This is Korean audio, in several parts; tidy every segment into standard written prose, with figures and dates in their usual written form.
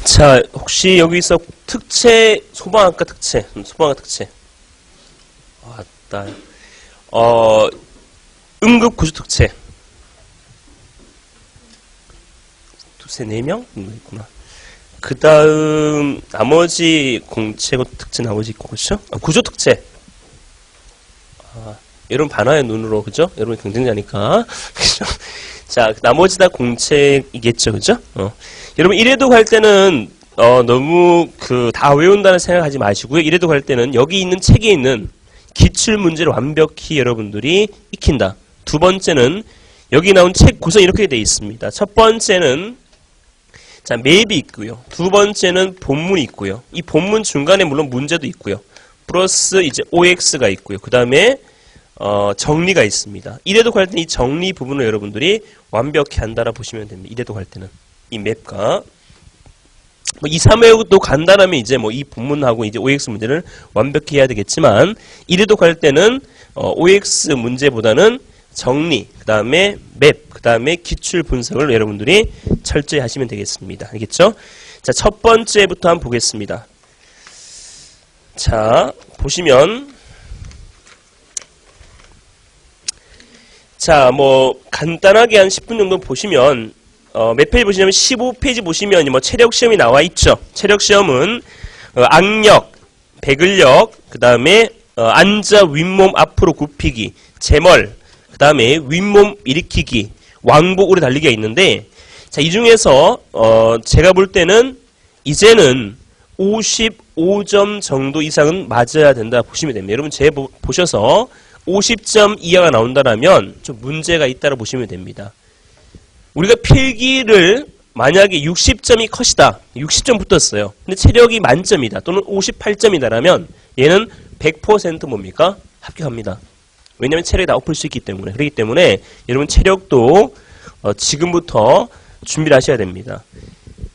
자, 혹시 여기서 특채, 소방학과 특채, 소방학과 특채. 왔다. 응급구조 특채. 두세, 4명? 있구나. 그 다음, 나머지 공채고 특채 나머지 있고, 그렇죠? 구조 특채. 여러분 반화의 눈으로, 그죠? 여러분 경쟁자니까. 그죠? 자, 나머지 다 공책이겠죠, 그죠? 여러분, 이래도 갈 때는, 너무, 다 외운다는 생각하지 마시고요. 이래도 갈 때는 여기 있는 책에 있는 기출문제를 완벽히 여러분들이 익힌다. 두 번째는, 여기 나온 책 구성이 이렇게 되어 있습니다. 첫 번째는, 자, 맵이 있고요. 두 번째는 본문이 있고요. 이 본문 중간에 물론 문제도 있고요. 플러스 이제 OX가 있고요. 그 다음에, 정리가 있습니다. 이래도 갈 때는 이 정리 부분을 여러분들이 완벽히 한다라 보시면 됩니다. 이래도 갈 때는. 이 맵과. 2, 3회도 간단하면 이제 이 본문하고 이제 OX 문제를 완벽히 해야 되겠지만, 이래도 갈 때는, OX 문제보다는 정리, 그 다음에 맵, 그 다음에 기출 분석을 여러분들이 철저히 하시면 되겠습니다. 알겠죠? 자, 첫 번째부터 한번 보겠습니다. 자, 보시면, 자, 간단하게 한 10분 정도 보시면, 몇 페이지 보시냐면 15페이지 보시면 체력 시험이 나와 있죠. 체력 시험은, 악력, 배근력, 그 다음에, 앉아 윗몸 앞으로 굽히기, 제멀, 그 다음에 윗몸 일으키기, 왕복 오래 달리기가 있는데, 자, 이 중에서, 제가 볼 때는, 이제는 55점 정도 이상은 맞아야 된다 보시면 됩니다. 여러분, 보셔서, 50점 이하가 나온다면 좀 문제가 있다고 보시면 됩니다. 우리가 필기를 만약에 60점이 컷이다. 60점 붙었어요. 근데 체력이 만점이다. 또는 58점이다라면 얘는 100% 뭡니까? 합격합니다. 왜냐하면 체력이 다 엎을 수 있기 때문에. 그렇기 때문에 여러분 체력도 지금부터 준비를 하셔야 됩니다.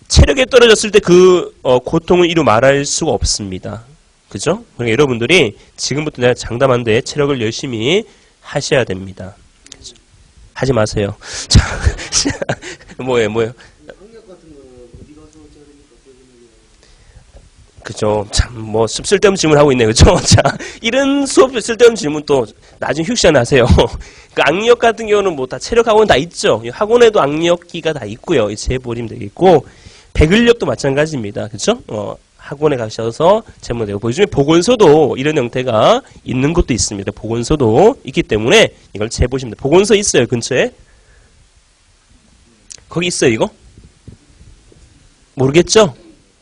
체력이 떨어졌을 때 그 고통을 이루 말할 수가 없습니다. 그죠? 그러니까 여러분들이 지금부터 내가 장담한데 체력을 열심히 하셔야 됩니다. 그죠? 하지 마세요. 자, 뭐예요? 그죠? 참, 쓸데없는 질문 하고 있네. 그죠? 자, 이런 수업 쓸데없는 질문 또 나중에 휴식시간 하세요. 그 악력 같은 경우는 다 체력 학원 다 있죠? 학원에도 악력기가 다 있고요. 재보시면 되겠고, 배근력도 마찬가지입니다. 그죠? 학원에 가셔서 제목되고 요즘에 보건소도 이런 형태가 있는 것도 있습니다. 보건소도 있기 때문에 이걸 재보시면 돼요. 보건소 있어요, 근처에? 거기 있어요, 이거? 모르겠죠?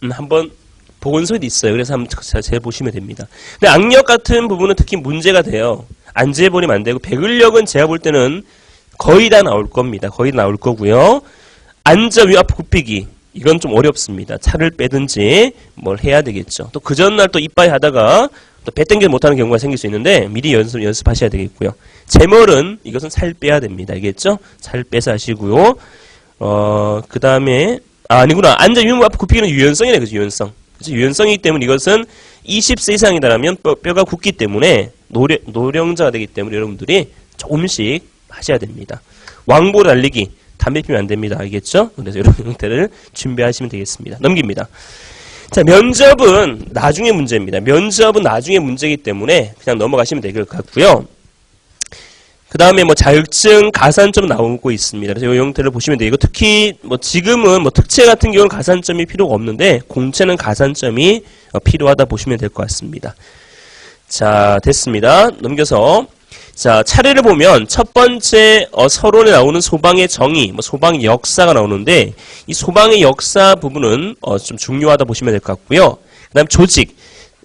한번 보건소에도 있어요. 그래서 한번 재보시면 됩니다. 근데 악력 같은 부분은 특히 문제가 돼요. 안 재버리면 안 되고, 배근력은 제가 볼 때는 거의 다 나올 겁니다. 거의 다 나올 거고요. 앉아 위 앞 굽히기. 이건 좀 어렵습니다. 차를 빼든지 뭘 해야 되겠죠. 또 그 전날 또 이빠이 하다가 또 배 땡겨 못하는 경우가 생길 수 있는데 미리 연습하셔야 되겠고요. 제멀은 이것은 살 빼야 됩니다. 알겠죠? 살 빼서 하시고요. 그 다음에 아니구나. 앉아 위몸 앞 굽히기는 유연성이네. 그죠? 유연성. 그죠? 유연성이기 때문에 이것은 20세 이상이다라면 뼈가 굳기 때문에 노령자가 되기 때문에 여러분들이 조금씩 하셔야 됩니다. 왕복 달리기. 담배 피면 안 됩니다. 알겠죠? 그래서 이런 형태를 준비하시면 되겠습니다. 넘깁니다. 자, 면접은 나중에 문제입니다. 면접은 나중에 문제이기 때문에 그냥 넘어가시면 될 것 같고요. 그 다음에 자격증 가산점 나오고 있습니다. 그래서 이 형태를 보시면 돼요. 이거 특히 지금은 특채 같은 경우는 가산점이 필요가 없는데 공채는 가산점이 필요하다 보시면 될 것 같습니다. 자, 됐습니다. 넘겨서 자, 차례를 보면 첫 번째 서론에 나오는 소방의 정의, 소방의 역사가 나오는데 이 소방의 역사 부분은 좀 중요하다 보시면 될 것 같고요. 그다음 조직.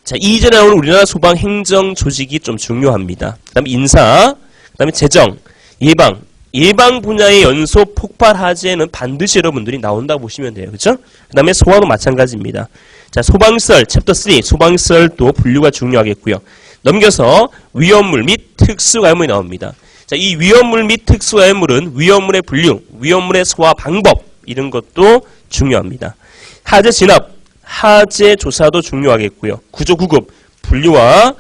자, 이전에 나오는 우리나라 소방 행정 조직이 좀 중요합니다. 그다음 인사, 그다음에 재정, 예방 분야의 연소 폭발 화재는 반드시 여러분들이 나온다고 보시면 돼요. 그렇죠? 그다음에 소화도 마찬가지입니다. 자, 소방설 챕터 3 소방설도 분류가 중요하겠고요. 넘겨서 위험물 및 특수가연물이 나옵니다. 자, 이 위험물 및 특수가연물은 위험물의 분류, 위험물의 소화 방법 이런 것도 중요합니다. 하재 진압, 하재 조사도 중요하겠고요. 구조 구급, 분류와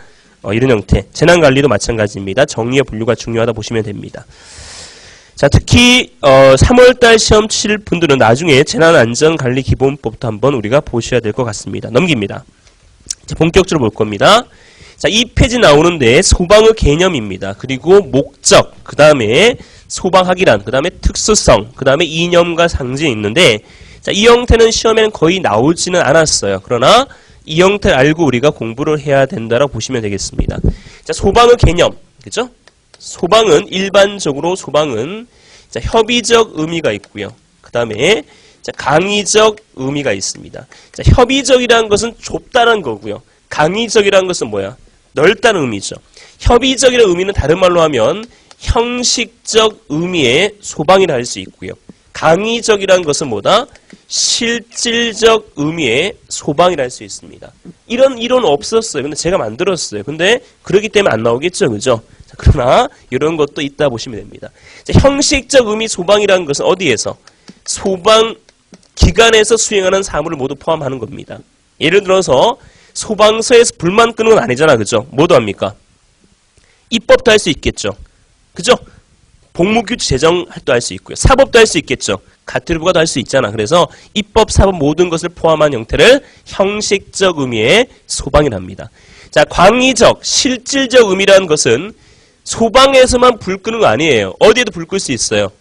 이런 형태, 재난관리도 마찬가지입니다. 정리의 분류가 중요하다 보시면 됩니다. 자, 특히 3월달 시험 치실 분들은 나중에 재난안전관리기본법도 한번 우리가 보셔야 될 것 같습니다. 넘깁니다. 자, 본격적으로 볼 겁니다. 자, 이 페이지 나오는데 소방의 개념입니다. 그리고 목적, 그 다음에 소방학이란, 그 다음에 특수성, 그 다음에 이념과 상징이 있는데, 자, 이 형태는 시험에는 거의 나오지는 않았어요. 그러나 이 형태를 알고 우리가 공부를 해야 된다라고 보시면 되겠습니다. 자, 소방의 개념, 그죠? 소방은 일반적으로 소방은 자, 협의적 의미가 있고요. 그 다음에 강의적 의미가 있습니다. 자, 협의적이라는 것은 좁다는 거고요. 강의적이라는 것은 뭐야? 넓다는 의미죠. 협의적이라는 의미는 다른 말로 하면 형식적 의미의 소방이라 할 수 있고요. 강의적이라는 것은 뭐다? 실질적 의미의 소방이라 할 수 있습니다. 이런 이론 없었어요. 근데 제가 만들었어요. 근데 그렇기 때문에 안 나오겠죠. 그죠? 자, 그러나 이런 것도 있다 보시면 됩니다. 자, 형식적 의미 소방이라는 것은 어디에서? 소방 기관에서 수행하는 사물을 모두 포함하는 겁니다. 예를 들어서 소방서에서 불만 끄는 건 아니잖아. 그죠? 뭐도 합니까? 입법도 할 수 있겠죠. 그죠? 복무규칙 제정도 할 수 있고요. 사법도 할 수 있겠죠. 가태부가도 할 수 있잖아. 그래서 입법, 사법 모든 것을 포함한 형태를 형식적 의미의 소방이랍니다. 자, 광의적, 실질적 의미라는 것은 소방에서만 불 끄는 거 아니에요. 어디에도 불 끌 수 있어요.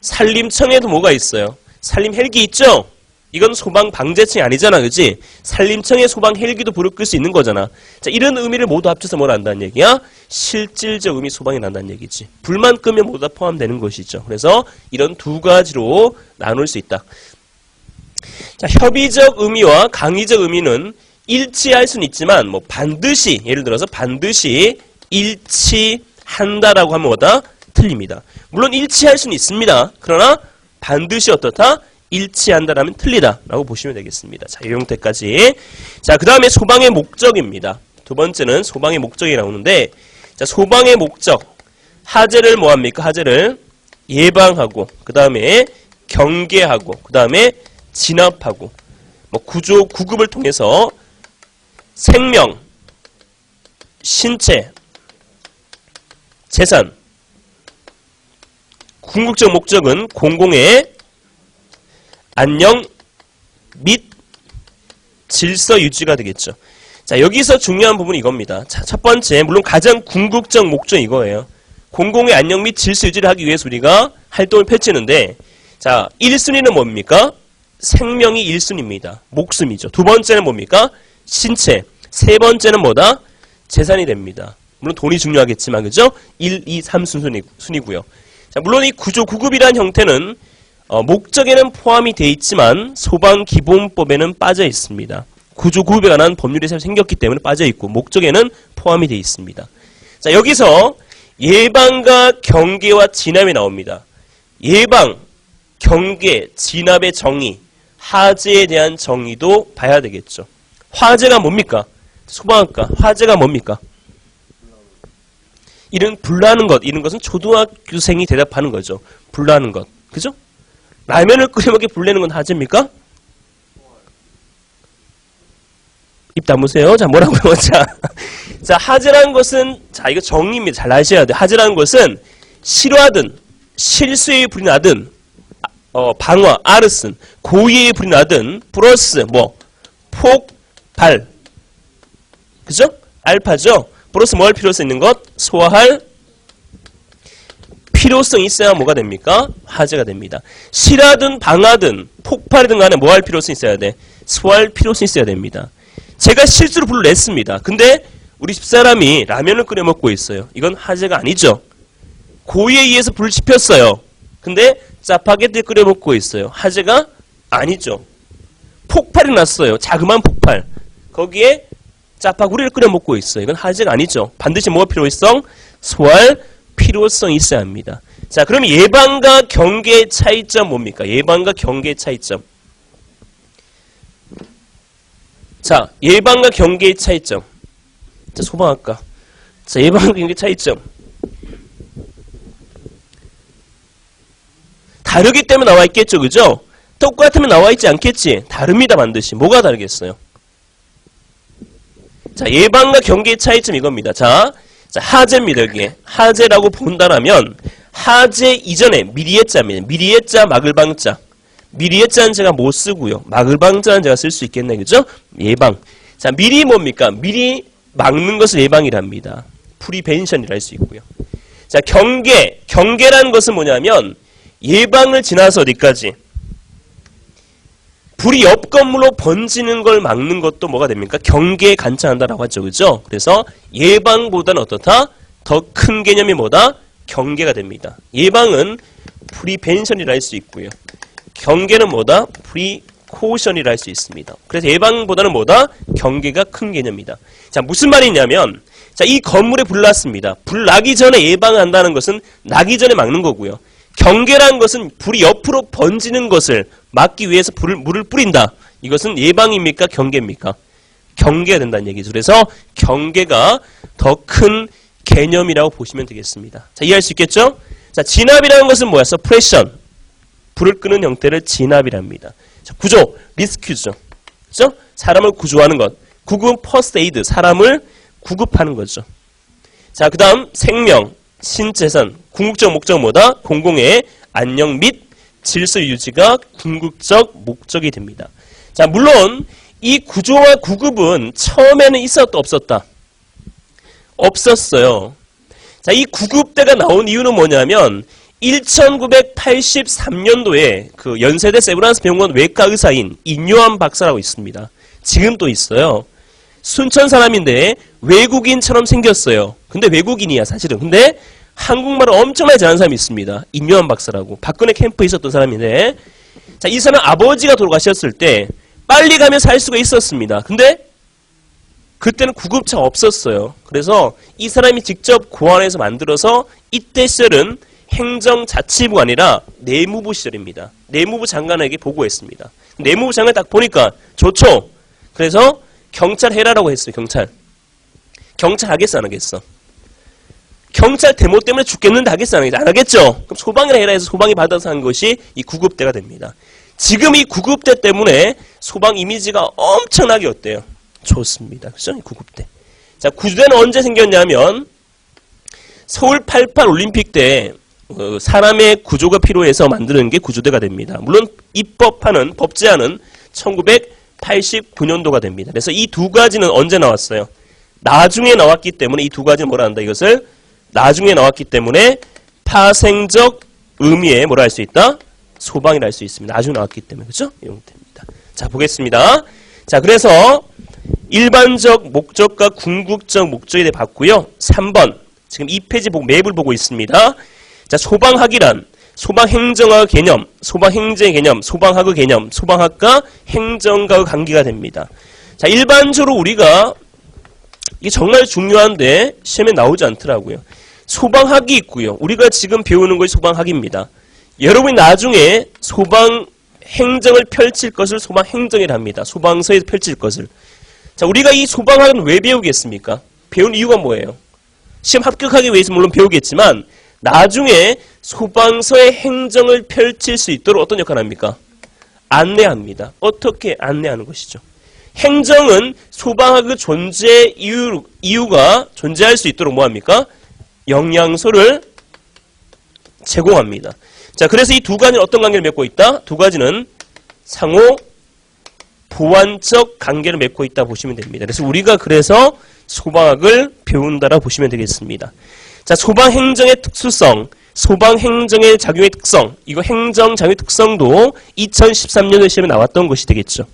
산림청에도 뭐가 있어요? 산림 헬기 있죠? 이건 소방 방재청이 아니잖아. 그지? 산림청의 소방 헬기도 불을 끌 수 있는 거잖아. 자, 이런 의미를 모두 합쳐서 뭘 한다는 얘기야? 실질적 의미 소방이 난다는 얘기지. 불만 끄면 모두 다 포함되는 것이죠. 그래서 이런 두 가지로 나눌 수 있다. 자, 협의적 의미와 강의적 의미는 일치할 수는 있지만 뭐 반드시, 예를 들어서 반드시 일치한다라고 하면 뭐다? 틀립니다. 물론 일치할 수는 있습니다. 그러나 반드시 어떻다? 일치한다라면 틀리다라고 보시면 되겠습니다. 자, 이 형태까지. 자, 그 다음에 소방의 목적입니다. 두 번째는 소방의 목적이 나오는데, 자, 소방의 목적. 하재를 뭐합니까? 하재를 예방하고, 그 다음에 경계하고, 그 다음에 진압하고, 뭐 구조, 구급을 통해서 생명, 신체, 재산, 궁극적 목적은 공공의 안녕 및 질서 유지가 되겠죠. 자, 여기서 중요한 부분이 이겁니다. 자, 첫 번째, 물론 가장 궁극적 목적이 이거예요. 공공의 안녕 및 질서 유지를 하기 위해서 우리가 활동을 펼치는데, 자, 1순위는 뭡니까? 생명이 1순위입니다. 목숨이죠. 두 번째는 뭡니까? 신체. 세 번째는 뭐다? 재산이 됩니다. 물론 돈이 중요하겠지만, 그죠? 1, 2, 3 순위고요. 자, 물론 이 구조 구급이라는 형태는 목적에는 포함이 되어 있지만 소방기본법에는 빠져 있습니다. 구조구급에 관한 법률이 새로 생겼기 때문에 빠져 있고 목적에는 포함이 되어 있습니다. 자, 여기서 예방과 경계와 진압이 나옵니다. 예방, 경계, 진압의 정의, 화재에 대한 정의도 봐야 되겠죠. 화재가 뭡니까? 소방학과, 화재가 뭡니까? 이런 불나는 것, 이런 것은 초등학교생이 대답하는 거죠. 불나는 것. 그죠? 라면을 끓여 먹게 불내는 건 화재입니까? 입 다무세요. 자, 뭐라고요? 자, 화재라는 것은, 자, 이거 정의입니다. 잘 아셔야 돼요. 화재라는 것은 실화든, 실수에 불이 나든, 방화, 아르슨, 고의에 불이 나든, 플러스, 뭐, 폭발. 그죠? 알파죠? 플러스 뭐 할 필요성 있는 것? 소화할 필요성이 있어야 뭐가 됩니까? 화재가 됩니다. 실하든 방화든 폭발이든 간에 뭐 할 필요성이 있어야 돼? 소화할 필요성이 있어야 됩니다. 제가 실수로 불을 냈습니다. 근데 우리 집사람이 라면을 끓여 먹고 있어요. 이건 화재가 아니죠. 고의에 의해서 불을 지폈어요. 근데 짜파게티 끓여 먹고 있어요. 화재가 아니죠. 폭발이 났어요. 자그마한 폭발. 거기에 짜파구리를 끓여 먹고 있어요. 이건 화재가 아니죠. 반드시 뭐가 필요성? 소화할 필요성이 있어야 합니다. 자, 그럼 예방과 경계의 차이점 뭡니까? 예방과 경계의 차이점. 자, 예방과 경계의 차이점. 자, 소방학과. 자, 예방과 경계의 차이점. 다르기 때문에 나와 있겠죠, 그죠? 똑같으면 나와 있지 않겠지? 다릅니다, 반드시. 뭐가 다르겠어요? 자, 예방과 경계의 차이점 이겁니다. 자, 하재입니다, 여기에. 하재라고 본다라면, 하제 이전에 미리의 자입니다. 미리의 자, 막을방 자. 미리의 자는 제가 못 쓰고요. 막을방 자는 제가 쓸 수 있겠네. 그죠? 예방. 자, 미리 뭡니까? 미리 막는 것을 예방이랍니다. 프리벤션이라 할 수 있고요. 자, 경계. 경계라는 것은 뭐냐면 예방을 지나서 어디까지? 불이 옆 건물로 번지는 걸 막는 것도 뭐가 됩니까? 경계에 간차한다라고 하죠. 그죠? 그래서 예방보다는 어떻다? 더 큰 개념이 뭐다? 경계가 됩니다. 예방은 프리벤션이라 할 수 있고요. 경계는 뭐다? 프리코션이라 할 수 있습니다. 그래서 예방보다는 뭐다? 경계가 큰 개념이다. 자, 무슨 말이냐면 자, 이 건물에 불 났습니다. 불 나기 전에 예방한다는 것은 나기 전에 막는 거고요. 경계라는 것은 불이 옆으로 번지는 것을 막기 위해서 물을 뿌린다. 이것은 예방입니까? 경계입니까? 경계가 된다는 얘기죠. 그래서 경계가 더 큰 개념이라고 보시면 되겠습니다. 자, 이해할 수 있겠죠? 자, 진압이라는 것은 뭐야? 서프레션. 불을 끄는 형태를 진압이랍니다. 자, 구조, 리스큐죠. 그죠? 사람을 구조하는 것. 구급은 퍼스트 에이드, 사람을 구급하는 거죠. 자, 그 다음 생명, 신재산, 궁극적 목적은 뭐다? 공공의 안녕 및 질서 유지가 궁극적 목적이 됩니다. 자, 물론 이 구조와 구급은 처음에는 있었다 없었다? 없었어요. 자, 이 구급대가 나온 이유는 뭐냐면 1983년도에 그 연세대 세브란스 병원 외과 의사인 인요한 박사라고 있습니다. 지금 또 있어요. 순천 사람인데 외국인처럼 생겼어요. 근데 외국인이야 사실은. 근데 한국말을 엄청나게 잘하는 사람이 있습니다. 인요한 박사라고. 박근혜 캠프에 있었던 사람인데 자, 이 사람 아버지가 돌아가셨을 때 빨리 가면 살 수가 있었습니다. 근데 그때는 구급차가 없었어요. 그래서 이 사람이 직접 고안해서 만들어서 이때 시절은 행정자치부가 아니라 내무부 시절입니다. 내무부 장관에게 보고했습니다. 내무부 장관이 딱 보니까 좋죠. 그래서 경찰 해라라고 했어요. 경찰 하겠어 안 하겠어? 경찰 데모 때문에 죽겠는데 하겠어 안 하겠어? 안 하겠죠. 그럼 소방이라 해라 해서 소방이 받아서 한 것이 이 구급대가 됩니다. 지금 이 구급대 때문에 소방 이미지가 엄청나게 어때요? 좋습니다. 그죠? 이 구급대. 자, 구조대는 언제 생겼냐면 서울 88 올림픽 때 사람의 구조가 필요해서 만드는 게 구조대가 됩니다. 물론 입법하는 법제안은 1989년도가 됩니다. 그래서 이 두 가지는 언제 나왔어요? 나중에 나왔기 때문에 이 두 가지는 뭐라 한다? 이것을 나중에 나왔기 때문에 파생적 의미에 뭐라 할 수 있다? 소방이라 할 수 있습니다. 나중에 나왔기 때문에. 그죠? 이용됩니다. 자, 보겠습니다. 자, 그래서 일반적 목적과 궁극적 목적에 대해 봤고요. 3번. 지금 2페이지 맵을 보고 있습니다. 자, 소방학이란 소방행정학 개념, 소방행정의 개념, 소방학의 개념, 소방학과 행정과의 관계가 됩니다. 자, 일반적으로 우리가 이게 정말 중요한데 시험에 나오지 않더라고요. 소방학이 있고요. 우리가 지금 배우는 것이 소방학입니다. 여러분이 나중에 소방행정을 펼칠 것을 소방행정이라 합니다. 소방서에서 펼칠 것을. 자, 우리가 이 소방학은 왜 배우겠습니까? 배운 이유가 뭐예요? 시험 합격하기 위해서 물론 배우겠지만 나중에 소방서의 행정을 펼칠 수 있도록 어떤 역할을 합니까? 안내합니다. 어떻게 안내하는 것이죠? 행정은 소방학의 존재 이유가 존재할 수 있도록 뭐합니까? 영양소를 제공합니다. 자, 그래서 이 두 가지는 어떤 관계를 맺고 있다? 두 가지는 상호 보완적 관계를 맺고 있다 보시면 됩니다. 그래서 우리가 그래서 소방학을 배운다라 보시면 되겠습니다. 자, 소방행정의 특수성, 소방행정의 작용의 특성, 이거 행정작용의 특성도 2013년도에 시험에 나왔던 것이 되겠죠.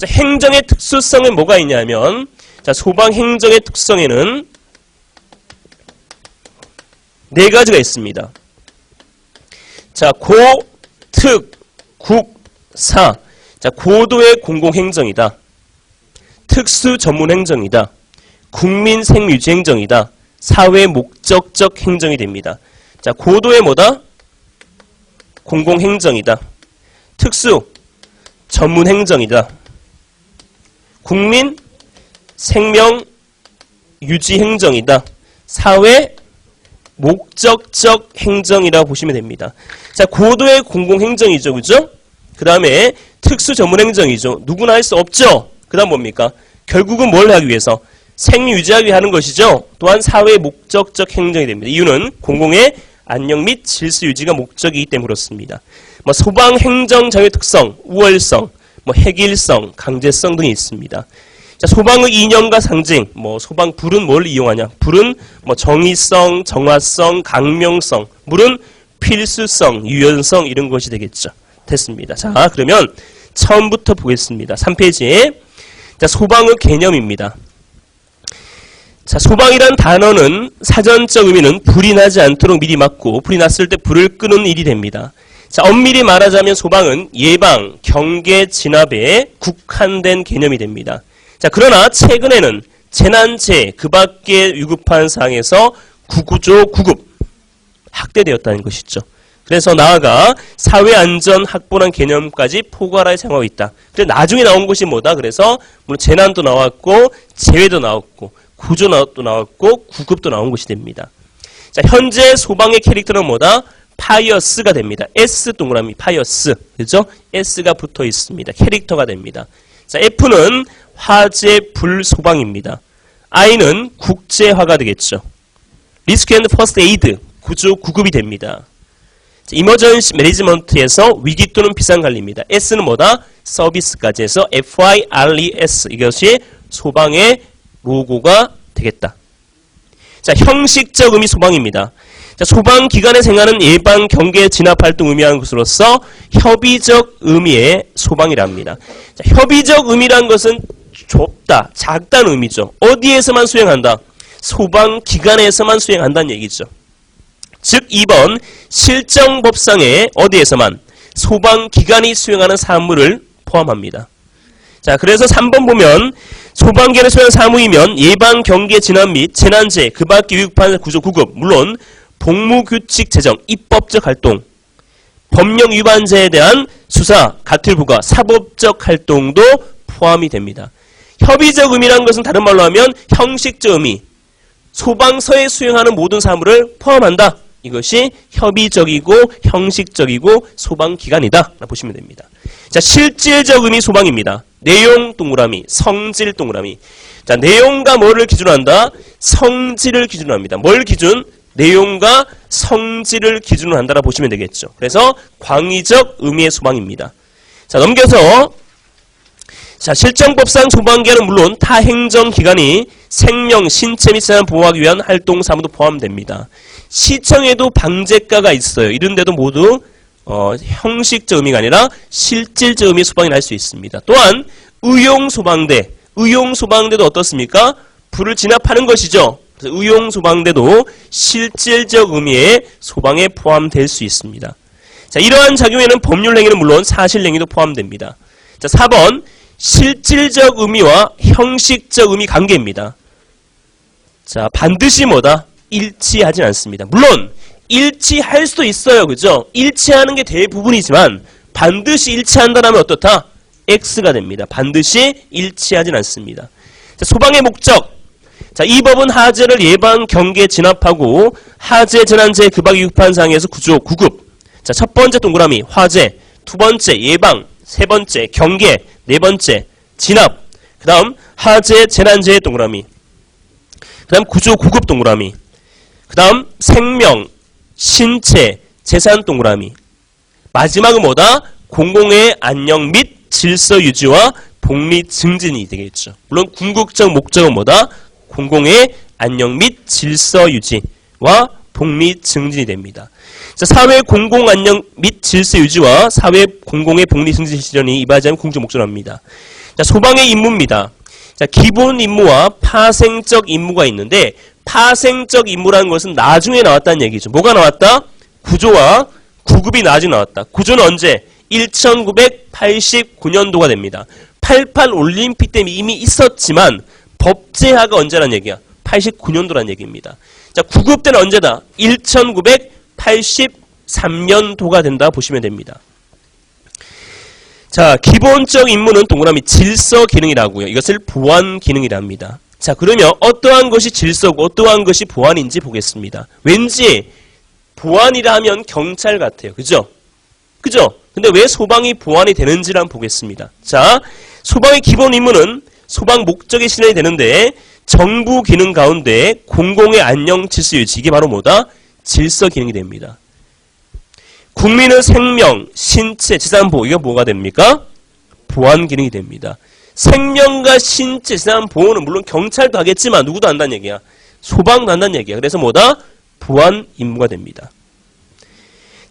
자, 행정의 특수성은 뭐가 있냐면, 자, 소방행정의 특성에는 네 가지가 있습니다. 자, 고, 특, 국, 사. 자, 고도의 공공행정이다. 특수 전문행정이다. 국민 생유지행정이다. 사회 목적적 행정이 됩니다. 자, 고도의 뭐다? 공공행정이다. 특수 전문행정이다. 국민 생명 유지행정이다. 사회 목적적 행정이라고 보시면 됩니다. 자, 고도의 공공행정이죠. 그죠? 그 다음에 특수 전문행정이죠. 누구나 할 수 없죠. 그 다음 뭡니까? 결국은 뭘 하기 위해서? 생유 유지하기 위해 하는 것이죠. 또한 사회 목적적 행정이 됩니다. 이유는 공공의 안녕 및 질서 유지가 목적이기 때문에 그렇습니다. 뭐 소방 행정 자유 특성, 우월성, 뭐 획일성, 강제성 등이 있습니다. 자, 소방의 이념과 상징, 뭐 소방 불은 뭘 이용하냐? 불은 뭐 정의성, 정화성, 강명성, 물은 필수성, 유연성 이런 것이 되겠죠. 됐습니다. 자, 그러면 처음부터 보겠습니다. 3페이지에 자, 소방의 개념입니다. 자, 소방이란 단어는 사전적 의미는 불이 나지 않도록 미리 막고 불이 났을 때 불을 끄는 일이 됩니다. 자, 엄밀히 말하자면 소방은 예방, 경계, 진압에 국한된 개념이 됩니다. 자, 그러나 최근에는 재난재, 그 밖에 위급한 상황에서 구구조, 구급, 확대되었다는 것이죠. 그래서 나아가 사회안전 확보라는 개념까지 포괄하여 사용하고 있다. 그래서 나중에 나온 것이 뭐다? 그래서 물론 재난도 나왔고, 재해도 나왔고, 구조도 나왔고, 구급도 나온 것이 됩니다. 자, 현재 소방의 캐릭터는 뭐다? 파이어스가 됩니다. S 동그라미 파이어스. 그죠? S가 붙어 있습니다. 캐릭터가 됩니다. 자, F는 화재 불 소방입니다. I는 국제화가 되겠죠. 리스크 앤드 퍼스트 에이드, 구조 구급이 됩니다. 이머전시 매니지먼트에서 위기 또는 비상관리입니다. S는 뭐다? 서비스까지 해서 FIRES, 이것이 소방의 로고가 되겠다. 자, 형식적 의미 소방입니다. 자, 소방기관에서 행하는 예방, 경계, 진압 활동 의미하는 것으로서 협의적 의미의 소방이랍니다. 자, 협의적 의미란 것은 좁다, 작다는 의미죠. 어디에서만 수행한다? 소방기관에서만 수행한다는 얘기죠. 즉 2번 실정법상에 어디에서만 소방기관이 수행하는 사무를 포함합니다. 자, 그래서 3번 보면 소방기관에 수행하는 사무이면 예방, 경계, 진압 및 재난재, 그 밖의 위급한 구조, 구급, 물론 복무규칙 제정, 입법적 활동, 법령 위반자에 대한 수사, 가틀부가, 사법적 활동도 포함이 됩니다. 협의적 의미라는 것은 다른 말로 하면 형식적 의미, 소방서에 수행하는 모든 사무를 포함한다. 이것이 협의적이고 형식적이고 소방기관이다 보시면 됩니다. 자, 실질적 의미 소방입니다. 내용 동그라미, 성질 동그라미. 자, 내용과 뭐를 기준으로 한다? 성질을 기준으로 합니다. 뭘 기준? 내용과 성질을 기준으로 한다라 보시면 되겠죠. 그래서 광의적 의미의 소방입니다. 자, 넘겨서 자, 실정법상 소방기관은 물론 타 행정기관이 생명, 신체 및 재난 보호하기 위한 활동 사무도 포함됩니다. 시청에도 방재과가 있어요. 이런 데도 모두 형식적 의미가 아니라 실질적 의미의 소방이 날 수 있습니다. 또한 의용소방대, 의용소방대도 어떻습니까? 불을 진압하는 것이죠. 그래서 의용소방대도 실질적 의미의 소방에 포함될 수 있습니다. 자, 이러한 작용에는 법률행위는 물론 사실행위도 포함됩니다. 자, 4번 실질적 의미와 형식적 의미 관계입니다. 자, 반드시 뭐다? 일치하진 않습니다. 물론 일치할 수도 있어요. 그죠? 일치하는 게 대부분이지만 반드시 일치한다면 어떻다? X가 됩니다. 반드시 일치하진 않습니다. 자, 소방의 목적. 자, 이 법은 하재를 예방, 경계, 진압하고 하재, 재난재, 그 밖의 위급한 상황에서 구조, 구급. 자, 첫 번째 동그라미 화재, 두 번째 예방, 세 번째 경계, 네 번째 진압, 그 다음 하재, 재난재의 동그라미, 그 다음 구조, 구급 동그라미, 그 다음 생명, 신체, 재산 동그라미, 마지막은 뭐다? 공공의 안녕 및 질서 유지와 복리 증진이 되겠죠. 물론 궁극적 목적은 뭐다? 공공의 안녕 및 질서 유지와 복리 증진이 됩니다. 자, 사회 공공 안녕 및 질서 유지와 사회 공공의 복리 증진 실현이 이바지하는 궁극적 목적입니다. 자, 소방의 임무입니다. 자, 기본 임무와 파생적 임무가 있는데 파생적 임무라는 것은 나중에 나왔다는 얘기죠. 뭐가 나왔다? 구조와 구급이 나중에 나왔다. 구조는 언제? 1989년도가 됩니다. 88 올림픽 때문에 이미 있었지만 법제화가 언제란 얘기야? 89년도란 얘기입니다. 자, 구급 때는 언제다? 1983년도가 된다 보시면 됩니다. 자, 기본적 임무는 동그라미 질서 기능이라고요. 이것을 보안 기능이랍니다. 자, 그러면 어떠한 것이 질서고 어떠한 것이 보안인지 보겠습니다. 왠지 보안이라 하면 경찰 같아요. 그죠? 그죠? 근데 왜 소방이 보안이 되는지를 한번 보겠습니다. 자, 소방의 기본 임무는 소방 목적이 실현이 되는데 정부 기능 가운데 공공의 안녕 질서 유지, 이게 바로 뭐다? 질서 기능이 됩니다. 국민의 생명, 신체, 재산 보호, 이거 뭐가 됩니까? 보안 기능이 됩니다. 생명과 신체, 재산 보호는 물론 경찰도 하겠지만 누구도 한다는 얘기야. 소방도 한다는 얘기야. 그래서 뭐다? 보안 임무가 됩니다.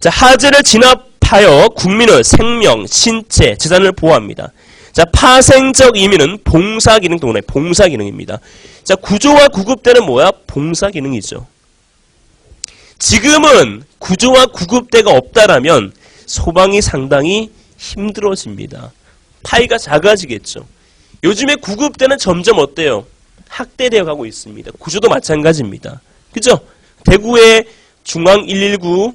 자, 하재를 진압하여 국민의 생명, 신체, 재산을 보호합니다. 자, 파생적 의미는 봉사 기능 또는 봉사 기능입니다. 자, 구조와 구급대는 뭐야? 봉사 기능이죠. 지금은 구조와 구급대가 없다라면 소방이 상당히 힘들어집니다. 파이가 작아지겠죠. 요즘에 구급대는 점점 어때요? 확대되어 가고 있습니다. 구조도 마찬가지입니다. 그죠? 대구의 중앙 119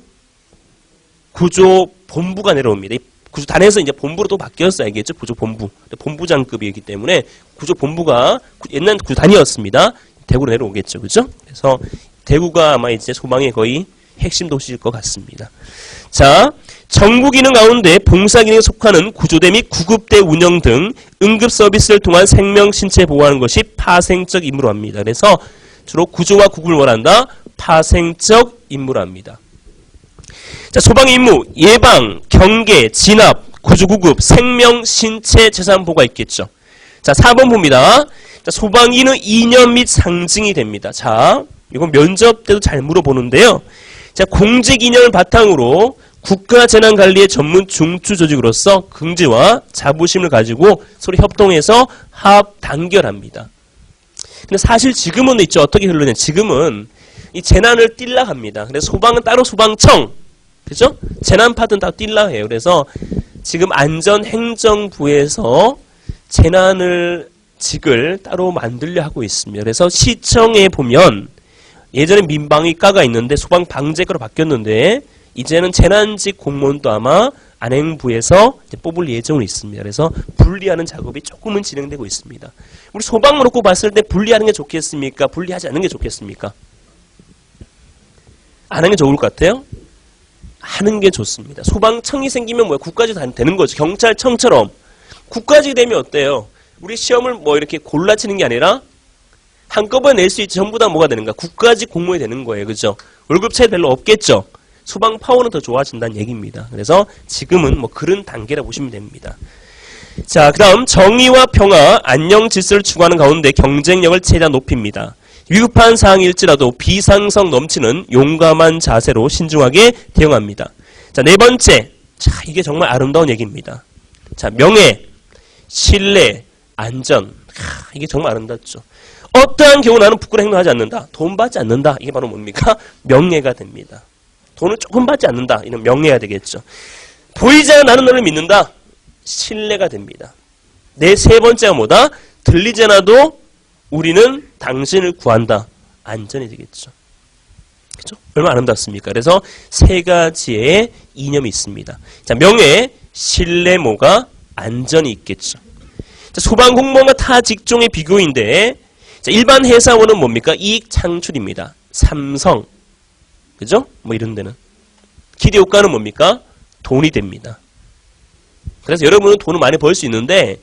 구조 본부가 내려옵니다. 구조단에서 이제 본부로 또 바뀌었어요. 알겠죠? 구조 본부. 본부장급이기 때문에 구조 본부가 옛날 구단이었습니다. 대구로 내려오겠죠. 그죠? 그래서 대구가 아마 이제 소방의 거의 핵심 도시일 것 같습니다. 자, 정부 기능 가운데 봉사 기능에 속하는 구조대 및 구급대 운영 등 응급 서비스를 통한 생명, 신체 보호하는 것이 파생적 임무로 합니다. 그래서 주로 구조와 구급을 원한다. 파생적 임무로 합니다. 자, 소방의 임무, 예방, 경계, 진압, 구조구급, 생명, 신체, 재산 보호가 있겠죠. 자, 4번 봅니다. 자, 소방인의 이념 및 상징이 됩니다. 자, 이건 면접 때도 잘 물어보는데요. 자, 공직 이념을 바탕으로 국가재난관리의 전문 중추 조직으로서 긍지와 자부심을 가지고 서로 협동해서 합 단결합니다. 근데 사실 지금은 있죠. 어떻게 흐르냐. 지금은 이 재난을 뛸라 합니다. 그래서 소방은 따로 소방청, 그죠? 재난파트는 따로 뛸라 해요. 그래서 지금 안전행정부에서 재난을 직을 따로 만들려 하고 있습니다. 그래서 시청에 보면 예전에 민방위과가 있는데 소방방재과로 바뀌었는데 이제는 재난직 공무원도 아마 안행부에서 뽑을 예정으로 있습니다. 그래서 분리하는 작업이 조금은 진행되고 있습니다. 우리 소방을 놓고 봤을 때 분리하는 게 좋겠습니까? 분리하지 않는 게 좋겠습니까? 안 하는 게 좋을 것 같아요? 하는 게 좋습니다. 소방청이 생기면 뭐야? 국가직 되는 거죠. 경찰청처럼. 국가직이 되면 어때요? 우리 시험을 뭐 이렇게 골라치는 게 아니라 한꺼번에 낼 수 있지. 전부 다 뭐가 되는가? 국가직 공무원이 되는 거예요. 그죠? 월급 차이 별로 없겠죠? 소방 파워는 더 좋아진다는 얘기입니다. 그래서 지금은 뭐 그런 단계라 보시면 됩니다. 자, 그 다음 정의와 평화, 안녕 질서를 추구하는 가운데 경쟁력을 최대한 높입니다. 위급한 사항일지라도 비상성 넘치는 용감한 자세로 신중하게 대응합니다. 자, 네 번째. 자, 이게 정말 아름다운 얘기입니다. 자, 명예, 신뢰, 안전. 이게 정말 아름답죠. 어떠한 경우 나는 부끄러운 행동하지 않는다. 돈 받지 않는다. 이게 바로 뭡니까? 명예가 됩니다. 돈을 조금 받지 않는다. 이런 명예가 되겠죠. 보이지 않는 나는 너를 믿는다. 신뢰가 됩니다. 네, 세 번째가 뭐다? 들리지 않아도 우리는 당신을 구한다. 안전이 되겠죠. 그렇죠? 얼마나 아름답습니까? 그래서 세 가지의 이념이 있습니다. 자, 명예, 신뢰, 뭐가 안전이 있겠죠. 자, 소방 공무원과 타 직종의 비교인데, 자, 일반 회사원은 뭡니까? 이익 창출입니다. 삼성, 그죠? 뭐 이런 데는. 기대효과는 뭡니까? 돈이 됩니다. 그래서 여러분은 돈을 많이 벌 수 있는데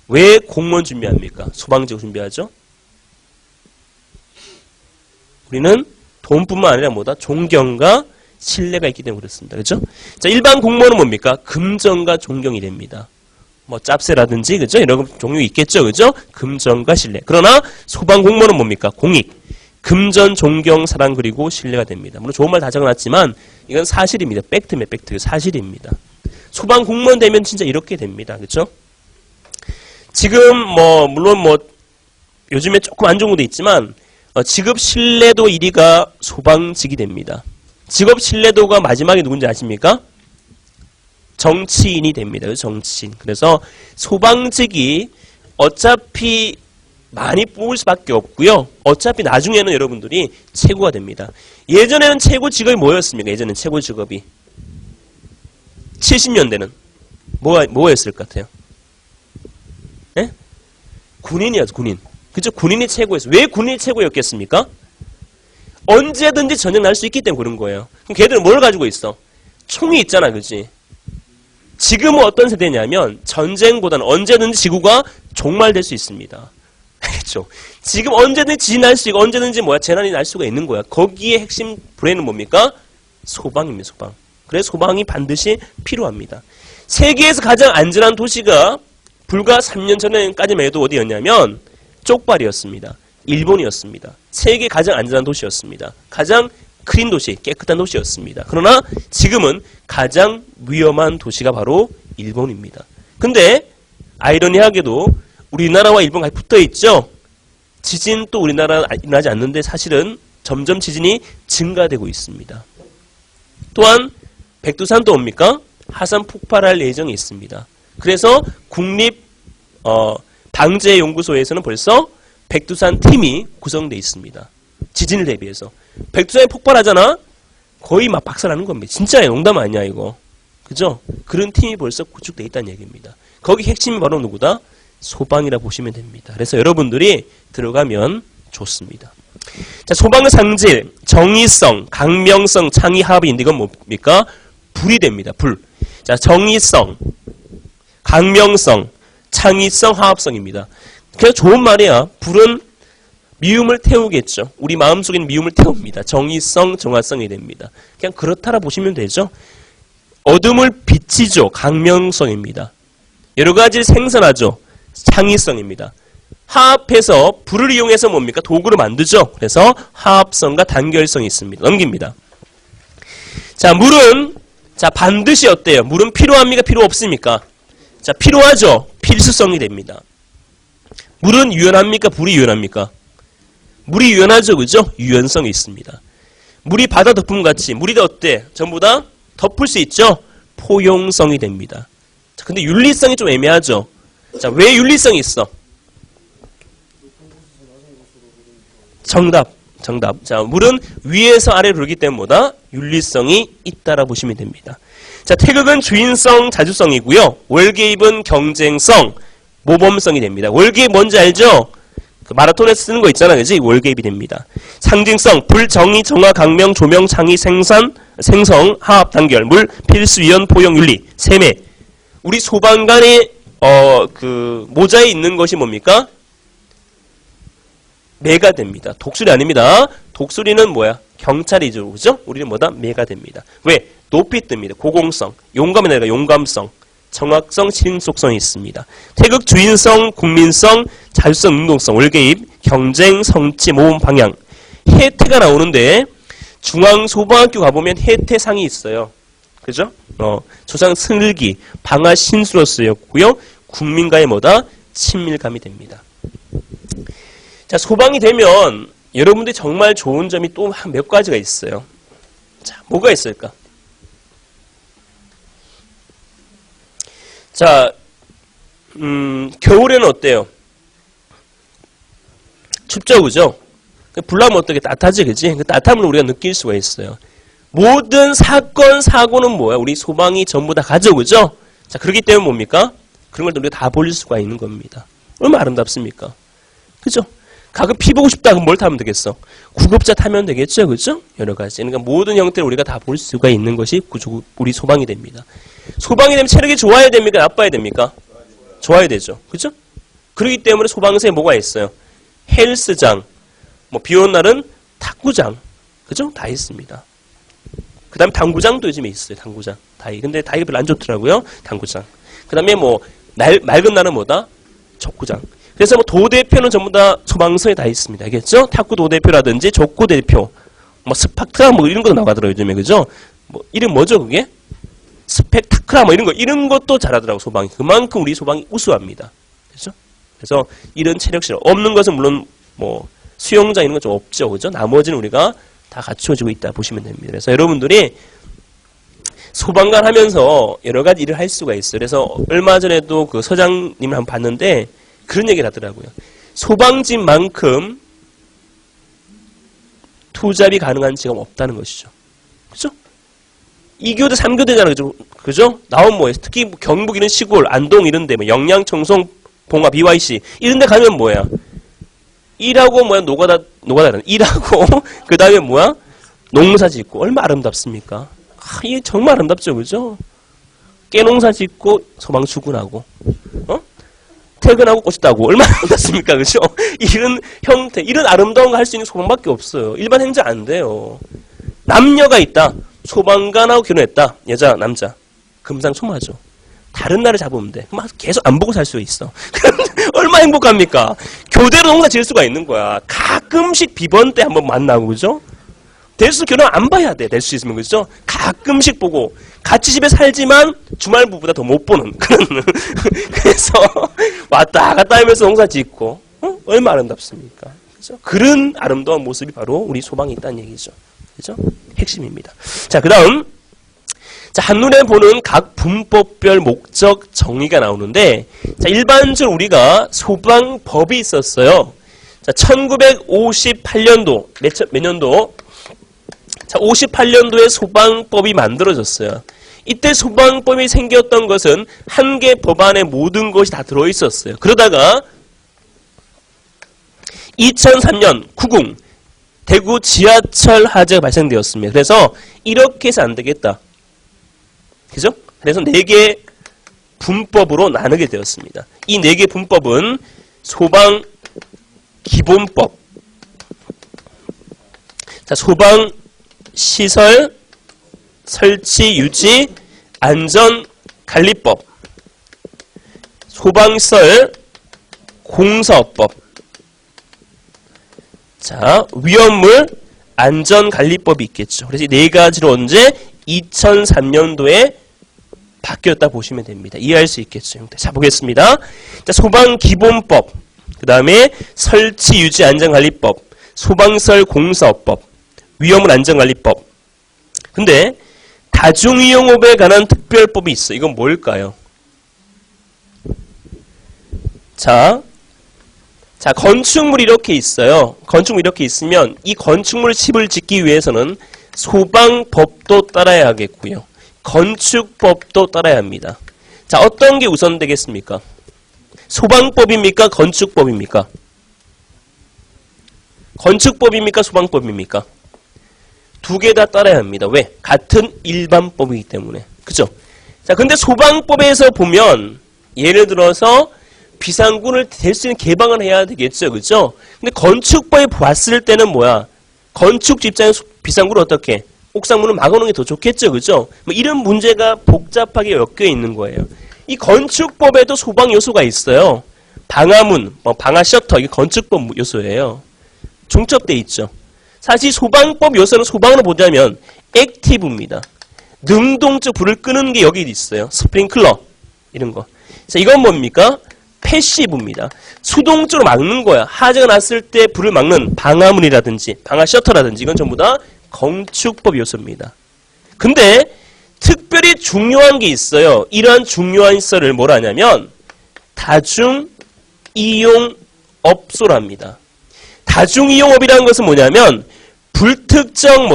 왜 공무원 준비합니까? 소방직 준비하죠? 우리는 돈뿐만 아니라 뭐다? 존경과 신뢰가 있기 때문에 그렇습니다. 그렇죠? 자, 일반 공무원은 뭡니까? 금전과 존경이 됩니다. 뭐 짭새라든지 그죠? 이런 종류 있겠죠. 그죠? 금전과 신뢰. 그러나 소방 공무원은 뭡니까? 공익. 금전, 존경, 사랑 그리고 신뢰가 됩니다. 물론 좋은 말 다 적어놨지만 이건 사실입니다. 팩트입니다. 팩트. 사실입니다. 소방 공무원 되면 진짜 이렇게 됩니다. 그렇죠? 지금 뭐 물론 뭐 요즘에 조금 안 좋은 것도 있지만 직업 신뢰도 1위가 소방직이 됩니다. 직업 신뢰도가 마지막에 누군지 아십니까? 정치인이 됩니다. 정치인. 그래서 소방직이 어차피 많이 뽑을 수밖에 없고요. 어차피 나중에는 여러분들이 최고가 됩니다. 예전에는 최고 직업이 뭐였습니까? 예전에는 최고 직업이 70년대는 뭐였을 것 같아요? 네? 군인이었죠. 군인. 그죠? 군인이 최고였어요. 왜 군인이 최고였겠습니까? 언제든지 전쟁 날 수 있기 때문에 그런 거예요. 그럼 걔들은 뭘 가지고 있어? 총이 있잖아. 그지? 지금은 어떤 세대냐면 전쟁보다는 언제든지 지구가 종말될 수 있습니다. 알겠죠? 지금 언제든지 지진이 날 수 있고 언제든지 재난이 날 수가 있는 거야. 거기에 핵심 브레인은 뭡니까? 소방입니다. 소방. 그래서 소방이 반드시 필요합니다. 세계에서 가장 안전한 도시가 불과 3년 전까지만 해도 어디였냐면 쪽발이었습니다. 일본이었습니다. 세계 가장 안전한 도시였습니다. 가장 클린 도시, 깨끗한 도시였습니다. 그러나 지금은 가장 위험한 도시가 바로 일본입니다. 근데 아이러니하게도 우리나라와 일본 같이 붙어 있죠. 지진 또 우리나라 일어나지 않는데 사실은 점점 지진이 증가되고 있습니다. 또한 백두산도 뭡니까? 하산 폭발할 예정이 있습니다. 그래서 국립 방재연구소에서는 벌써 백두산 팀이 구성되어 있습니다. 지진을 대비해서. 백두산이 폭발하잖아? 거의 막 박살나는 겁니다. 진짜예요. 농담 아니야 이거. 그죠? 그런 팀이 벌써 구축되어 있다는 얘기입니다. 거기 핵심이 바로 누구다? 소방이라 보시면 됩니다. 그래서 여러분들이 들어가면 좋습니다. 자, 소방의 상질, 정의성, 강명성, 창의, 화합인데 이건 뭡니까? 불이 됩니다. 불. 자, 정의성, 강명성, 창의성, 화합성입니다. 그냥 좋은 말이야. 불은 미움을 태우겠죠. 우리 마음속에 있는 미움을 태웁니다. 정의성, 정화성이 됩니다. 그냥 그렇다라 보시면 되죠. 어둠을 비치죠. 강명성입니다. 여러 가지를 생산하죠. 창의성입니다. 화합해서 불을 이용해서 뭡니까? 도구를 만들죠. 그래서 화합성과 단결성이 있습니다. 넘깁니다. 자, 물은 자 반드시 어때요? 물은 필요합니까? 필요 없습니까? 자, 필요하죠. 필수성이 됩니다. 물은 유연합니까? 불이 유연합니까? 물이 유연하죠. 그죠? 유연성이 있습니다. 물이 바다 덮음같이 물이 다 어때? 전부 다 덮을 수 있죠? 포용성이 됩니다. 자, 근데 윤리성이 좀 애매하죠? 자, 왜 윤리성이 있어? 정답. 자, 물은 위에서 아래로 흐르기 때문에 뭐다? 윤리성이 있다라 보시면 됩니다. 자, 태극은 주인성, 자주성이고요. 월계입은 경쟁성, 모범성이 됩니다. 월계입 뭔지 알죠? 그 마라톤에서 쓰는 거 있잖아, 그지? 월계입이 됩니다. 상징성, 불, 정의, 정화, 강명, 조명, 창의, 생산, 생성, 화합, 단결, 물, 필수, 위헌, 포용, 윤리, 세매. 우리 소방관의 모자에 있는 것이 뭡니까? 매가 됩니다. 독수리 아닙니다. 독수리는 뭐야? 경찰이죠. 그죠? 우리는 뭐다? 매가 됩니다. 왜? 높이 뜹니다. 고공성, 용감이 아니라 용감성, 정확성, 신속성이 있습니다. 태극, 주인성, 국민성, 자주성, 능동성, 월계입, 경쟁, 성취, 모범, 방향. 혜태가 나오는데 중앙소방학교 가보면 혜태상이 있어요. 그죠? 조상 슬기, 방아 신수로서였고요. 국민과의 뭐다? 친밀감이 됩니다. 자, 소방이 되면 여러분들이 정말 좋은 점이 또 몇 가지가 있어요. 자, 뭐가 있을까? 자, 겨울에는 어때요? 춥죠, 그죠? 불나면 어떻게 따뜻하지, 그지? 그 따뜻함을 우리가 느낄 수가 있어요. 모든 사건, 사고는 뭐야? 우리 소방이 전부 다 가져, 그죠? 자, 그렇기 때문에 뭡니까? 그런 걸 우리가 다 볼 수가 있는 겁니다. 얼마나 아름답습니까? 그죠? 가끔 피 보고 싶다 그럼 뭘 타면 되겠어? 구급차 타면 되겠죠, 그죠? 여러 가지. 그러니까 모든 형태를 우리가 다 볼 수가 있는 것이 우리 소방이 됩니다. 소방이 되면 체력이 좋아야 됩니까? 나빠야 됩니까? 좋아야 되죠, 그죠? 그렇기 때문에 소방서에 뭐가 있어요? 헬스장, 비 오는 날은 탁구장, 그죠? 다 있습니다. 그 다음에 당구장도 요즘에 있어요, 당구장. 다이. 근데 다이가 별로 안 좋더라고요, 당구장. 그 다음에 맑은 날은 뭐다? 족구장. 그래서 도대표는 전부 다 소방서에 다 있습니다. 알겠죠? 탁구 도대표라든지 족구 대표, 스파크라 이런 것도 나가더라고요, 요즘에. 그죠? 이름 뭐죠, 그게? 스펙타크라 이런 것도 잘하더라고, 소방이. 그만큼 우리 소방이 우수합니다. 그죠? 그래서 이런 체력 실험. 없는 것은 물론 수영장 이런 건 좀 없죠. 그죠? 나머지는 우리가 다 갖춰지고 있다 보시면 됩니다. 그래서 여러분들이 소방관 하면서 여러 가지 일을 할 수가 있어요. 그래서 얼마 전에도 그 서장님을 한번 봤는데 그런 얘기를 하더라고요. 소방진만큼 투잡이 가능한 직업 없다는 것이죠. 그죠? 2교대, 3교대잖아요. 그죠? 나온 뭐예요? 특히 경북 이런 시골, 안동 이런 데, 영양, 청송, 봉화, BYC 이런 데 가면 뭐야? 일하고 노가다는 일하고 그 다음에 뭐야? 농사 짓고 얼마나 아름답습니까? 이게 정말 아름답죠. 그죠? 깨농사 짓고 소방 출근하고 퇴근하고 꽃이 따고 얼마나 아름답습니까? 그죠? 이런 형태, 이런 아름다운 거 할 수 있는 소방밖에 없어요. 일반 행자 안 돼요. 남녀가 있다. 소방관하고 결혼했다. 여자, 남자. 금상첨화죠. 다른 날을 잡으면 돼. 그럼 계속 안 보고 살 수 있어. 얼마나 행복합니까? 교대로 농사 지을 수가 있는 거야. 가끔씩 비번 때 한번 만나고, 그죠? 될 수 결혼 안 봐야 돼. 될 수 있으면, 그죠? 가끔씩 보고. 같이 집에 살지만 주말 부부보다 더 못 보는 그런. 그래서 왔다 갔다 하면서 농사 짓고. 얼마나 아름답습니까? 그죠? 그런 아름다운 모습이 바로 우리 소방에 있다는 얘기죠. 그죠? 핵심입니다. 자, 그 다음. 자, 한눈에 보는 각 분법별 목적 정의가 나오는데, 자, 일반적으로 우리가 소방법이 있었어요. 자, 1958년도, 몇 년도? 자, 58년도에 소방법이 만들어졌어요. 이때 소방법이 생겼던 것은 한 개 법안에 모든 것이 다 들어있었어요. 그러다가 2003년 구궁 대구 지하철 화재가 발생되었습니다. 그래서 이렇게 해서 안 되겠다. 그죠? 그래서 4개 분법으로 나누게 되었습니다. 이 4개 분법은 소방 기본법, 자, 소방 시설 설치 유지 안전 관리법, 소방시설 공사법, 자, 위험물 안전관리법이 있겠죠. 그래서 이 4가지로 언제 2003년도에 바뀌었다 보시면 됩니다. 이해할 수 있겠죠. 자, 보겠습니다. 자, 소방기본법, 그 다음에 설치 유지 안전관리법, 소방시설 공사법, 위험물 안전관리법. 근데 다중이용업에 관한 특별법이 있어. 이건 뭘까요? 자, 건축물이 이렇게 있어요. 건축물 이렇게 있으면 이 건축물 집을 짓기 위해서는 소방법도 따라야 하겠고요. 건축법도 따라야 합니다. 자, 어떤 게 우선되겠습니까? 소방법입니까? 건축법입니까? 건축법입니까? 소방법입니까? 2개 다 따라야 합니다. 왜? 같은 일반법이기 때문에. 그죠? 자, 근데 소방법에서 보면 예를 들어서 비상구를 댈 수 있는 개방을 해야 되겠죠. 그죠? 근데 건축법에 봤을 때는 뭐야? 건축 입장에서 비상구를 어떻게? 옥상문을 막아놓는 게 더 좋겠죠. 그죠? 뭐 이런 문제가 복잡하게 엮여 있는 거예요. 이 건축법에도 소방 요소가 있어요. 방화문, 방화 셔터, 이게 건축법 요소예요. 중첩돼 있죠. 사실 소방법 요소는 소방으로 보자면 액티브입니다. 능동적 불을 끄는 게 여기 있어요. 스프링클러 이런 거. 자, 이건 뭡니까? 패시브입니다. 수동적으로 막는 거야. 화재가 났을 때 불을 막는 방화문이라든지 방화 셔터라든지 이건 전부 다 건축법 요소입니다. 근데 특별히 중요한 게 있어요. 이러한 중요한 시설을 뭐라 하냐면 다중이용업소랍니다. 다중이용업이라는 것은 뭐냐면 불특정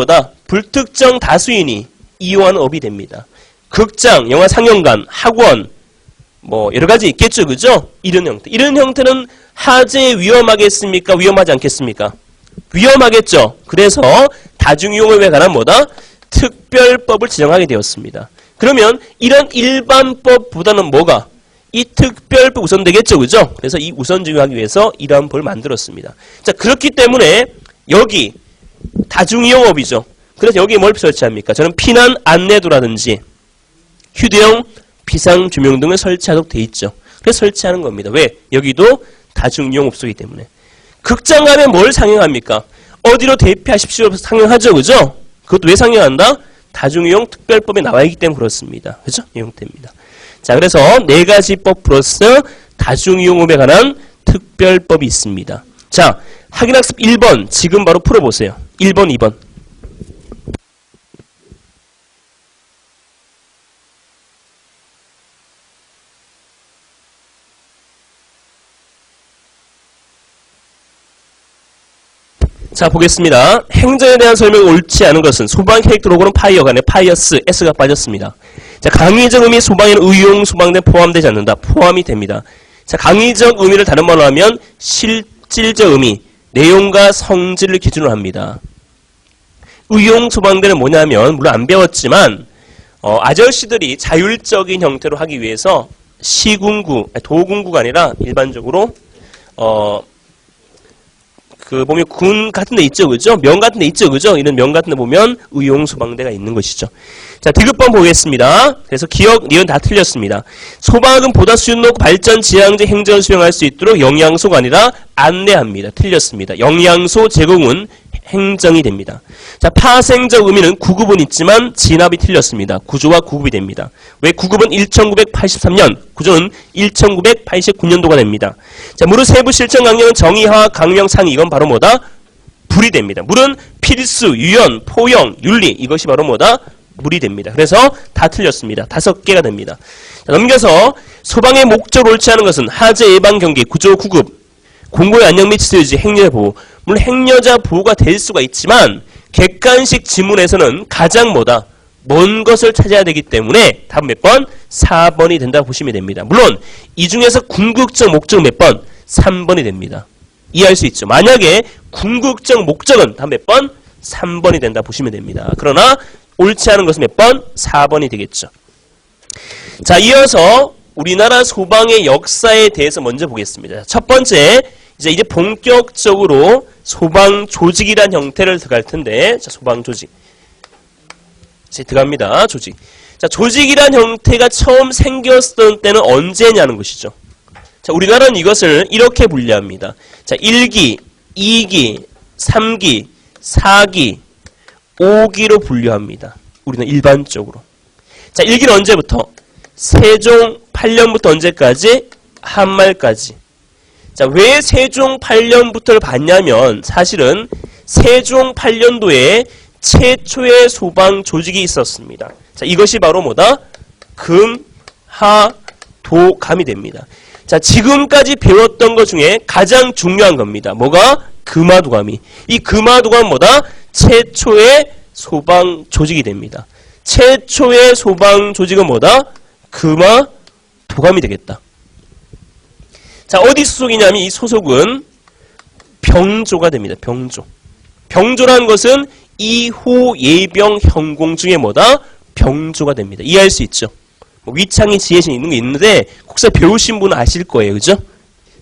불특정 다수인이 이용하는 업이 됩니다. 극장, 영화 상영관, 학원, 뭐 여러 가지 있겠죠. 그죠? 이런 형태. 이런 형태는 화재에 위험하겠습니까? 위험하지 않겠습니까? 위험하겠죠. 그래서 다중이용업에 관한 특별법을 지정하게 되었습니다. 그러면 이런 일반법보다는 뭐가? 이 특별법 우선되겠죠. 그죠? 그래서 이 우선적용하기 위해서 이러한 법을 만들었습니다. 자, 그렇기 때문에 여기 다중이용업이죠. 그래서 여기에 뭘 설치합니까? 저는 피난 안내도라든지 휴대용 비상조명 등을 설치하도록 돼 있죠. 그래서 설치하는 겁니다. 왜? 여기도 다중이용업소이기 때문에. 극장 가면 뭘 상영합니까? 어디로 대피하십시오? 상영하죠. 그죠? 그것도 왜 상영한다? 다중이용 특별법에 나와 있기 때문에 그렇습니다. 그죠? 이 형태입니다. 자, 그래서 4가지 법 플러스 다중이용업에 관한 특별법이 있습니다. 자, 확인학습 1번 지금 바로 풀어보세요. 1번, 2번. 자, 보겠습니다. 행정에 대한 설명이 옳지 않은 것은 소방 캐릭터 로고는 파이어가 아니라 파이어스, S가 빠졌습니다. 자, 강의적 의미 소방에는 의용, 소방대 포함되지 않는다. 포함이 됩니다. 자, 강의적 의미를 다른 말로 하면 실질적 의미, 내용과 성질을 기준으로 합니다. 의용 소방대는 뭐냐면 물론 안 배웠지만 아저씨들이 자율적인 형태로 하기 위해서 시군구, 도군구가 아니라 일반적으로 보면 군 같은 데 있죠, 그죠? 명 같은 데 있죠, 그죠? 이런 명 같은 데 보면 의용소방대가 있는 것이죠. 자, 디귿번 보겠습니다. 그래서 기억, 니은 다 틀렸습니다. 소방은 보다 수준 높고 발전 지향적 행정을 수행할 수 있도록 영양소가 아니라 안내합니다. 틀렸습니다. 영양소 제공은 행정이 됩니다. 자, 파생적 의미는 구급은 있지만 진압이 틀렸습니다. 구조와 구급이 됩니다. 왜 구급은 1983년, 구조는 1989년도가 됩니다. 자, 물의 세부 실천 강령은 정의하, 강령, 상위. 이건 바로 뭐다? 불이 됩니다. 물은 필수, 유연, 포용, 윤리. 이것이 바로 뭐다? 물이 됩니다. 그래서 다 틀렸습니다. 5개가 됩니다. 자, 넘겨서 소방의 목적을 옳지 않은 것은 하재 예방 경계, 구조, 구급, 공고의 안녕 및 질서 유지, 행여자 보호. 물론 행여자 보호가 될 수가 있지만 객관식 지문에서는 가장 뭐다? 먼 것을 찾아야 되기 때문에 답은 몇 번? 4번이 된다고 보시면 됩니다. 물론 이 중에서 궁극적 목적은 몇 번? 3번이 됩니다. 이해할 수 있죠. 만약에 궁극적 목적은 답 몇 번? 3번이 된다 보시면 됩니다. 그러나 옳지 않은 것은 몇 번? 4번이 되겠죠. 자, 이어서 우리나라 소방의 역사에 대해서 먼저 보겠습니다. 첫 번째, 이제 본격적으로 소방 조직이란 형태를 들어갈 텐데, 자, 소방 조직. 이제 들어갑니다. 조직. 자, 조직이란 형태가 처음 생겼던 때는 언제냐는 것이죠. 자, 우리나라는 이것을 이렇게 분류합니다. 자, 1기, 2기, 3기, 4기, 5기로 분류합니다. 우리는 일반적으로. 자, 1기는 언제부터? 세종 8년부터 언제까지? 한말까지. 자, 왜 세종 8년부터를 봤냐면 사실은 세종 8년도에 최초의 소방 조직이 있었습니다. 자, 이것이 바로 뭐다? 금, 하, 도, 감이 됩니다. 자, 지금까지 배웠던 것 중에 가장 중요한 겁니다. 뭐가? 금화도감이. 이 금화도감은 뭐다? 최초의 소방 조직이 됩니다. 최초의 소방 조직은 뭐다? 금화도감이 되겠다. 자, 어디 소속이냐면 이 소속은 병조가 됩니다. 병조. 병조라는 것은 이호 예병 현공 중에 뭐다? 병조가 됩니다. 이해할 수 있죠? 뭐 위창이 지혜신 있는 게 있는데 혹시 배우신 분은 아실 거예요. 그죠?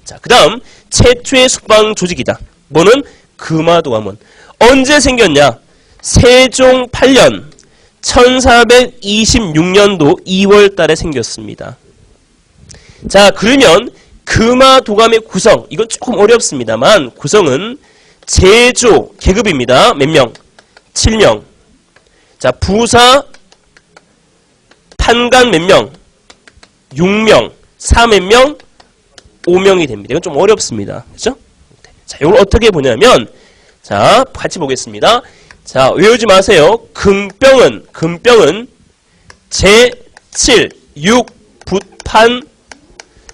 자, 그 다음 최초의 소방 조직이다. 뭐는? 금화도감은. 언제 생겼냐? 세종 8년 1426년도 2월 달에 생겼습니다. 자, 그러면 금화도감의 구성, 이건 조금 어렵습니다만 구성은 제조, 계급입니다. 몇 명? 7명. 자, 부사, 판관 몇 명? 6명. 사 몇 명? 5명이 됩니다. 이건 좀 어렵습니다. 그죠? 자, 이걸 어떻게 보냐면, 자, 같이 보겠습니다. 자, 외우지 마세요. 금병은 제7, 6, 붓판,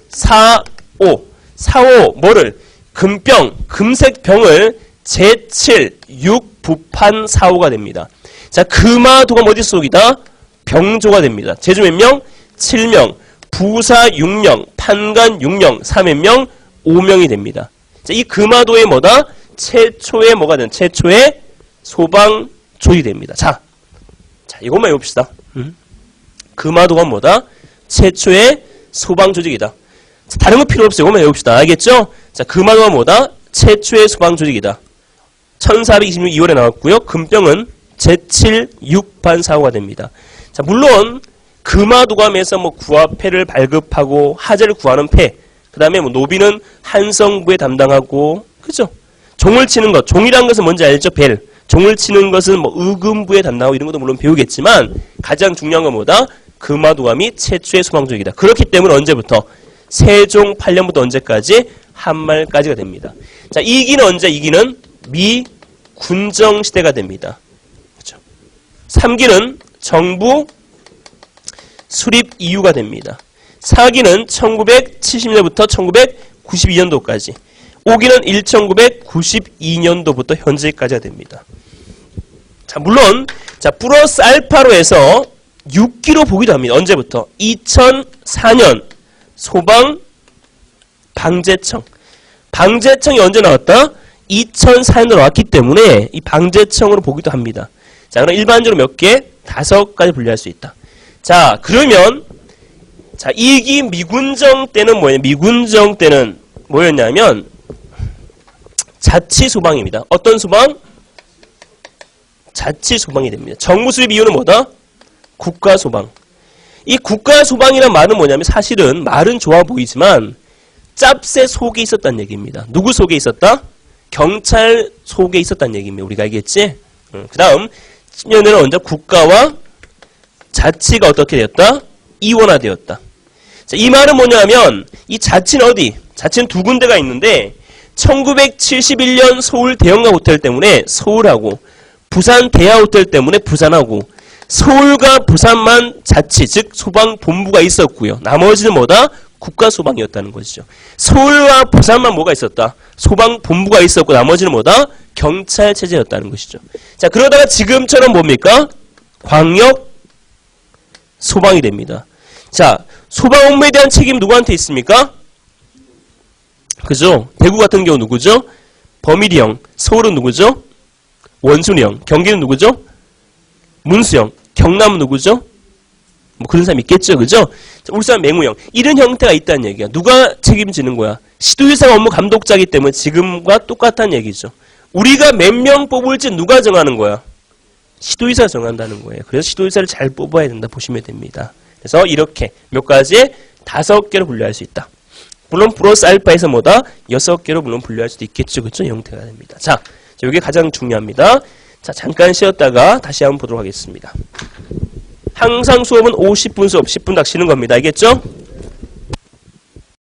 4, 5. 4, 5, 뭐를? 금병, 금색 병을 제7, 6, 부판, 4, 5가 됩니다. 자, 금화도감 어디 속이다? 병조가 됩니다. 제주 몇 명? 7명. 부사 6명. 판관 6명. 사 몇 명? 5명이 됩니다. 자, 이 금화도의 뭐다? 최초의 뭐가 된? 최초의 소방 조직이 됩니다. 자, 이것만 해봅시다. 금화도가 뭐다? 최초의 소방 조직이다. 자, 다른 거 필요 없어요. 이것만 해봅시다. 알겠죠? 자, 금화도가 뭐다? 최초의 소방 조직이다. 1426년 2월에 나왔고요. 금병은 제7, 6반 사고가 됩니다. 자, 물론 금화도감에서 뭐 구화패를 발급하고 하재를 구하는 패, 그 다음에 뭐 노비는 한성부에 담당하고, 그죠? 종을 치는 것, 종이란 것은 뭔지 알죠? 벨. 종을 치는 것은 뭐 의금부에 담당하고 이런 것도 물론 배우겠지만 가장 중요한 건 뭐다? 금화도감이 최초의 소방조직이다. 그렇기 때문에 언제부터? 세종 8년부터 언제까지? 한말까지가 됩니다. 자, 2기는 언제? 2기는 미군정시대가 됩니다. 그렇죠? 3기는 정부 수립 이후가 됩니다. 4기는 1970년부터 1992년도까지. 5기는 1992년도부터 현재까지가 됩니다. 자, 물론, 자, 플러스 알파로 해서 6기로 보기도 합니다. 언제부터? 2004년 소방 방재청. 방재청이 언제 나왔다? 2004년으로 나왔기 때문에 이 방재청으로 보기도 합니다. 자, 그럼 일반적으로 몇 개? 5가지 분류할 수 있다. 자, 그러면 자, 이기 미군정 때는 뭐예요? 미군정 때는 뭐였냐면 자치 소방입니다. 어떤 소방? 자치 소방이 됩니다. 정부 수립 이유는 뭐다? 국가 소방. 이 국가 소방이란 말은 뭐냐면 사실은 말은 좋아 보이지만 짭새 속에 있었다는 얘기입니다. 누구 속에 있었다? 경찰 속에 있었다는 얘기입니다. 우리가 알겠지? 그 다음 10년에는 먼저 국가와 자치가 어떻게 되었다? 이원화되었다. 자, 이 말은 뭐냐면 이 자치는 어디? 자치는 두 군데가 있는데 1971년 서울 대형가 호텔 때문에 서울하고 부산 대하 호텔 때문에 부산하고 서울과 부산만 자치 즉 소방본부가 있었고요. 나머지는 뭐다? 국가소방이었다는 것이죠. 서울과 부산만 뭐가 있었다? 소방본부가 있었고 나머지는 뭐다? 경찰체제였다는 것이죠. 자, 그러다가 지금처럼 뭡니까? 광역 소방이 됩니다. 자, 소방 업무에 대한 책임 누구한테 있습니까? 그죠? 대구 같은 경우 누구죠? 범일이 형. 서울은 누구죠? 원순이 형. 경기는 누구죠? 문수형. 경남은 누구죠? 뭐 그런 사람 있겠죠, 그죠? 울산 맹우형. 이런 형태가 있다는 얘기야. 누가 책임지는 거야? 시도지사가 업무 감독자이기 때문에 지금과 똑같다는 얘기죠. 우리가 몇 명 뽑을지 누가 정하는 거야? 시도지사가 정한다는 거예요. 그래서 시도지사를 잘 뽑아야 된다 보시면 됩니다. 그래서 이렇게 몇 가지에 5개로 분류할 수 있다. 물론 플러스 알파에서 뭐다? 6개로 물론 분류할 수도 있겠죠, 그죠? 형태가 됩니다. 자, 이게 가장 중요합니다. 자, 잠깐 쉬었다가 다시 한번 보도록 하겠습니다. 항상 수업은 50분 수업, 10분 딱 쉬는 겁니다. 알겠죠?